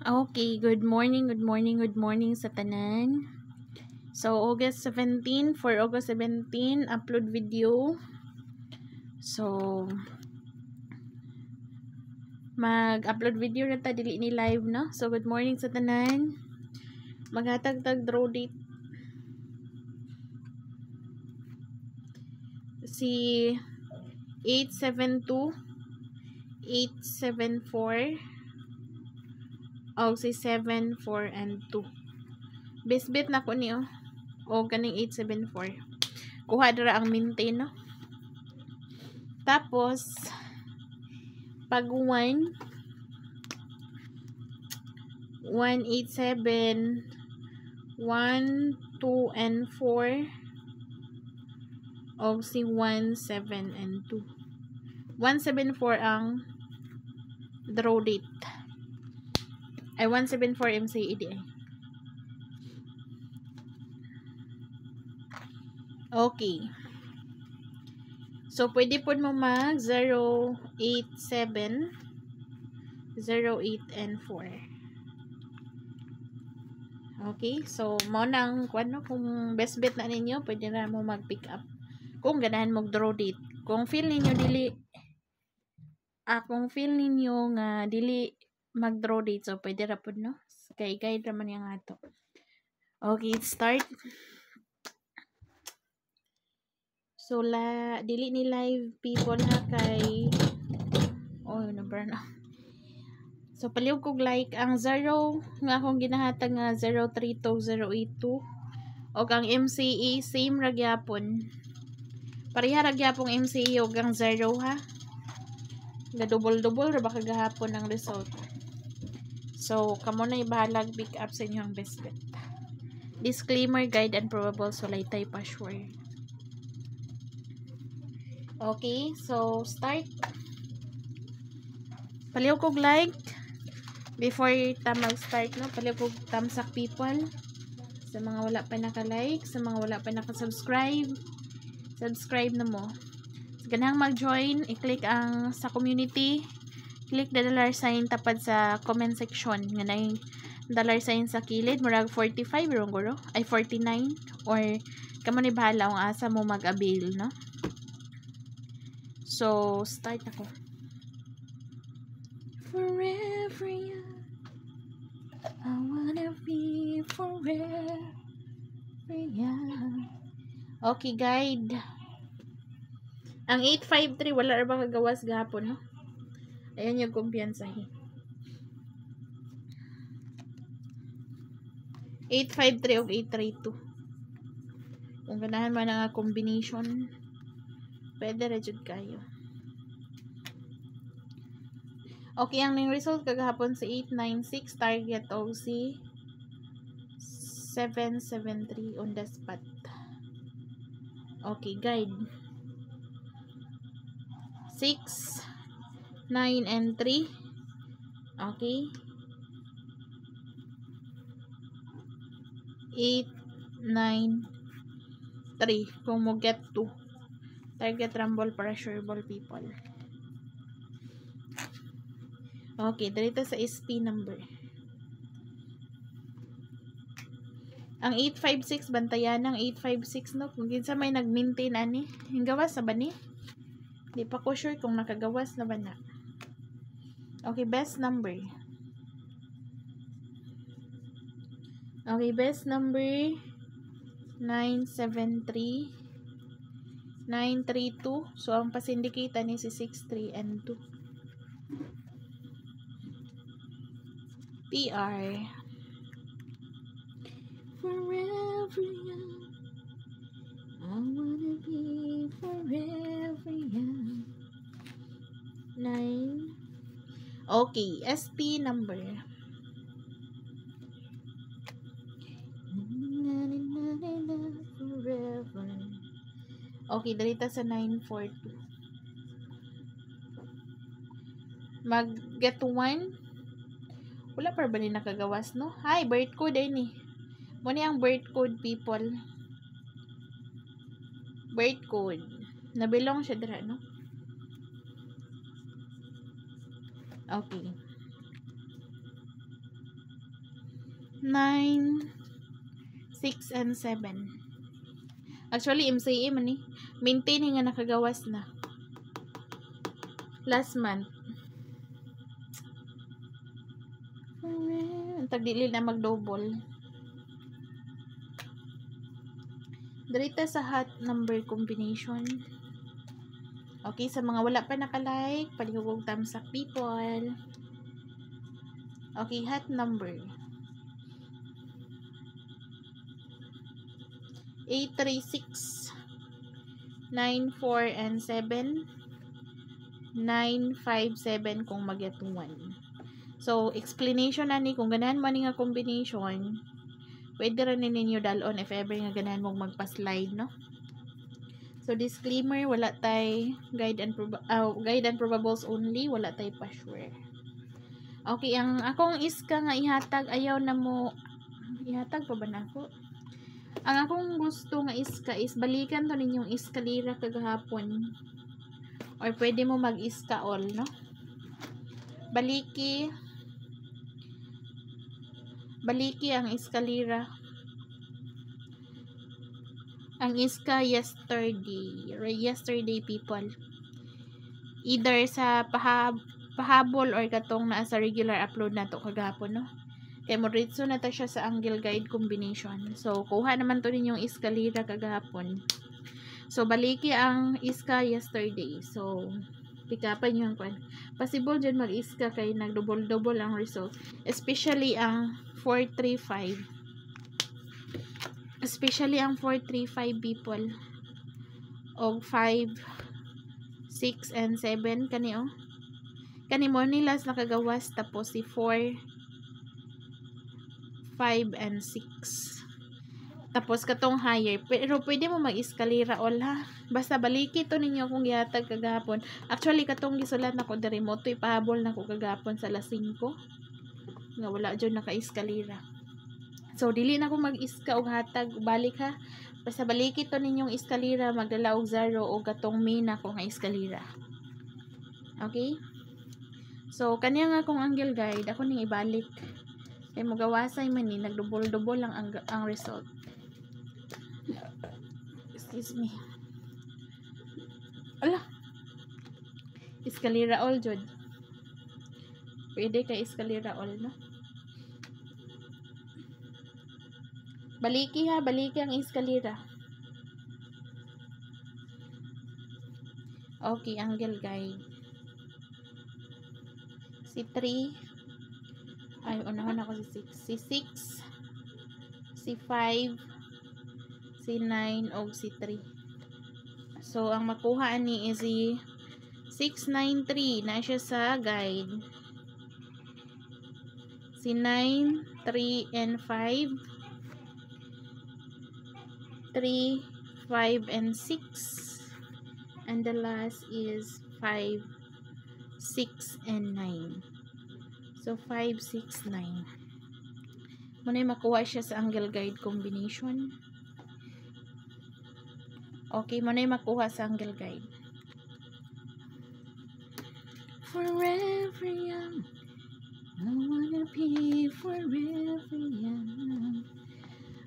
Okay, good morning sa tanan. So, August 17, for August 17, upload video. So, mag-upload video na ta, dili ni live, no? So, good morning sa tanan. Maghatag-tag draw date. Si 872, 874, o si 74 and 2. Bisbit na ko niyo. O kaning 874. Kuha dira ang maintain, no? Tapos, pag 1, 187, 1, 2, and 4, o si 1, 7, and 2. 174 ang draw date. Ay, 174 MCED ay. Okay. So, pwede po mo mag 087, 08, and 4. Okay. So, mo nang kung best bet na ninyo, pwede na mo mag-pick up. Kung ganahan mo draw date. Kung feel ninyo nga dili mag-draw date, so pwede ra pud, no? Kay guide raman yang ato. Okay, start. So, dili ni live people ha kay number na. So, palihog kog like ang 0 nga akong ginahatag nga 032082 o ang MCE same ra gyapon. Pareha ra gyapon MCE og ang 0 ha. Ga double ra ba kagahapon ang result. So, kamo na ibahalag pick up sa inyong best bet. Disclaimer, guide and probable, so laytay pa sure. Okay, so start. Palihog kog like before ta mag-start, no? Palihog kog thumbs up people. Sa mga wala pa naka-like, sa mga wala pa naka-subscribe, subscribe na mo. So, ganang mag-join, i-click ang sa community, click the dollar sign tapad sa comment section. Nga na yung dollar sign sa kilid, murag 45 guro, ay 49, or kamo ni bahala kung asa mo mag-avail, no? So, start ako. Forever young, I wanna be forever young. Okay, guide. Ang 853, wala ra ba kagawas gahapon, no? Ayan yung kumpiyansa. 853 o 832. Kung ganahan man ang combination, pwede ra jud kayo. Okay, ang ning result kagahapon sa 896, target o si 773 on the spot. Okay, guide. 6, 9, and 3. Okay. 8, 9, 3. Kung mo get 2. Target rumble para sure ball people. Okay, dito sa SP number. Ang 856, bantayan ng 856, no? Kung kinsa may nag-maintain ani, yung gawas na ba ni? Di pa ko sure kung nakagawas na ba na. Okay, best number. Okay, best number 973, 932. So, ang pasindicate ni si 63 and 2. PR. Forever young, I wanna be forever young. 9. Okay, SP number. Forever. Okay, dalita sa 942. Mag-get 1. Wala pa ba ni nakagawas, no? Hi, birth code ay ni. Muna ang birth code, people. Birth code. Nabilong siya dira, no? Okay. 9, 6, and 7. Actually, MCA man ni. Maintain nga nakagawas na. Last month. Tagdili na mag-double. Dirita sa hot number combination. Okay, sa mga wala pa naka-like, palihugog thumbs up people. Okay, hot number. 8, 3, 6, 9, 4, and 7. 9, 5, 7 kung magyatong 1. So, explanation na ni kung ganahan man nga combination, pwede rin ninyo dalon if ever nga ganahan mong magpa-slide, no? So, disclaimer, wala tay guide and probables only, wala tay pa-sure. Okay, ang akong iska nga ihatag, ayaw na mo, ihatag pa ba na ako? Ang akong gusto nga iska is balikan to ninyong iskalira kagahapon. Or pwede mo mag-iska all, no? Baliki ang iskalira. Ang iska yesterday people. Either sa pahabol or katong naa sa regular upload na to kagahapon, no? Kaya moritso na ta siya sa angle guide combination. So, kuha naman to ninyong iskalira kagahapon. So, baliki ang iska yesterday. So, pick upan nyo ang kwan. Possible dyan mag-iska kay nag-double-double ang result. Especially ang 435. Especially ang 435 people. O 5, 6, and 7. Kani o. Kani mo nilas nakagawas. Tapos si 4, 5, and 6. Tapos katong higher. Pero pwede mo mag-eskalera all ha. Basta baliki to ninyo kung gihatag kagahapon. Actually katong gisulat na ko diri mo to ipahabol na ko kagahapon sa alas 5. Nga wala dyan naka-eskalera. So dili na ko mag-iska og hatag balik ha. Basta baliki to ninyong eskalera, magdala og 0 o katong main na ko nga eskalera. Okay? So kanya nga kong angle guide, ako ning ibalik. Kaya magawasay man ni nagdubol-dubol lang ang result. Excuse me. Ala. Eskalera all jud. Pwede kay eskalera all, no? Baliki ha, baliki ang eskalera. Okay, angle guide. Si 3. Ay, unahan ako si 6. Si 6. Si 5. Si 9 o si 3. So, ang makuha ni is si 693 na siya sa guide. Si 9, 3, and 5. 3, 5, and 6. And the last is 5, 6, and 9. So, 5, 6, 9. Muna makuha siya sa angle guide combination. Okay, muna makuha sa angle guide. Forever young, I wanna be forever young.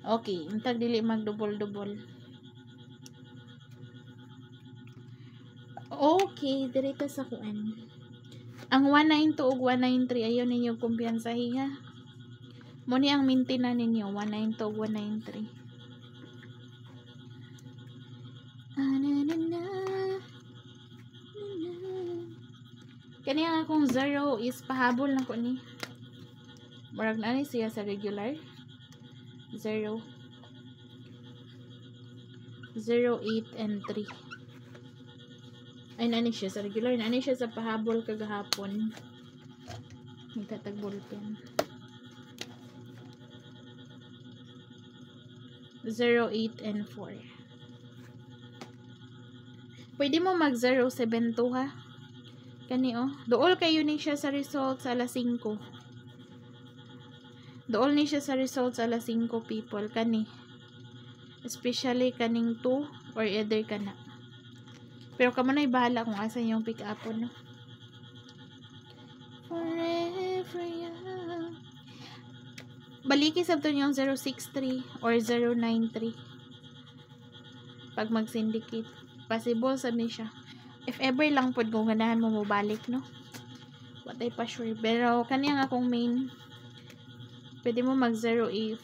Okay, intag dili mag-double-double. Okay, direta sa kuan. Ang 192 ug 193 ayaw ninyo kumpiyansahi ha. Muni ang mintina ninyo 192 ug 193. Kaniya akong 0 is pahabol na ko ni. Murag na ni siya sa regular. 0, 0, 8, and 3. Ay, nani siya sa regular. Nani siya sa pahabol kagahapon. Nagtatag ballpen. 0, 8, and 4. Pwede mo mag 0, 7, 2 ha. Kani oh. Dool kayo ni siya sa result sa alas 5. Dool ni siya sa result sa alas 5 people. Kani. Especially kaning 2 or either kana. Pero kamo na ibahala kung asa yung pick up no. Forever young. baliki sa to yung 063 or 093 pag mag-syndicate. Possible sa ni siya. If ever lang pod kung ganahan mo mobalik, no? Watay pa sure. Pero kaniyang akong main, pwede mo mag 084.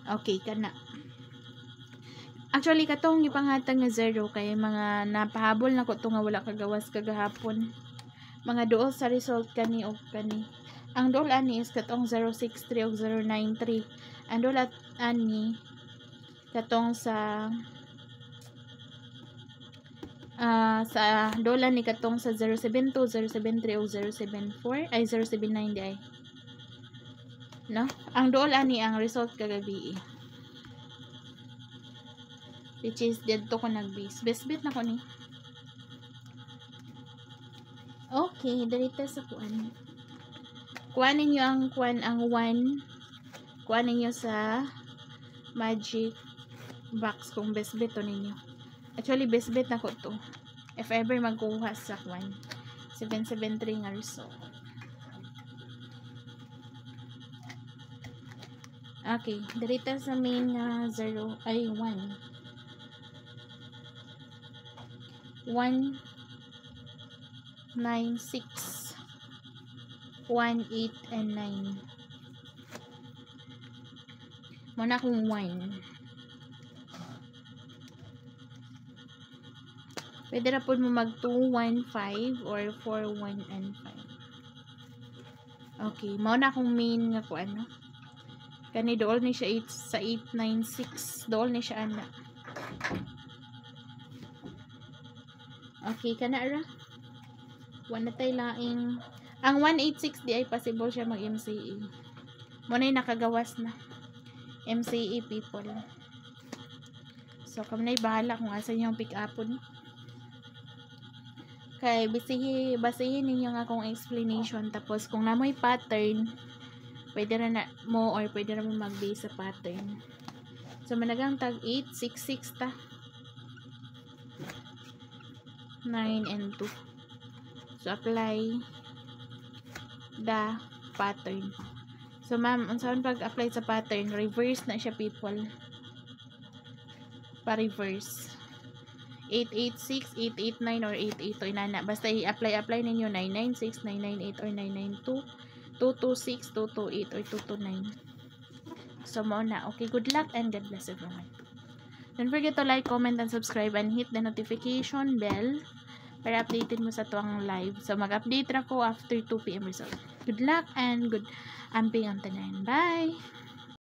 Okay, kana. Actually, katong ipanghatag nga 0 kay mga napahabol na ko to nga wala kagawas kagahapon. Mga duol sa result kani o kani. Ang duol ani is katong 063 o 093. Ang duol ani katong sa dola ni katong sa 072, 073 o 074 ay 079 di ay. No? Ang dool ani ang result kagabi. Which is dito ko nag-base. Best-bet na ko ni. Okay, dito sa kuan. Kuanin nyo ang 1. Kuanin nyo sa magic box kung best-bet to ninyo. Actually, best-bet na ko to. If ever magkuha sa kuan. 773 nga result. Okay, dito sa main 0 ay 1. 1, 9, 6, 1, 8, and 9. Muna kung 1. Pwede na po mo mag 2, 1, 5, or 4, 1, and 5. Okay, muna kung main nga po ano. Kani dool ni siya 8 sa 8, 9, 6. Dool ni siya ana. Okay, kana ra. Wala tay laing. Ang 186 di ay possible siya mag MCE. Mo na nakagawas na. MCE people. So kamo nay bahala kung asa yung pick upon. Kay basihin ninyo nga akong explanation tapos kung namoy pattern pwede na mo or pwede na mo mag-base sa pattern. So managang tag 866 ta. 9 and 2. So apply the pattern. So ma'am, unsaon pag apply sa pattern, reverse na siya people. Pa-reverse. 886, 889 or 882 inana. Basta i-apply ninyo 996, 998 or 992, 226, 228 or 229. So mo na. Okay, good luck and God bless everyone. Don't forget to like, comment, and subscribe and hit the notification bell para updated mo sa tuwang live. So mag-update ra ko after 2 PM result. Good luck and good amping ang tanan. Bye!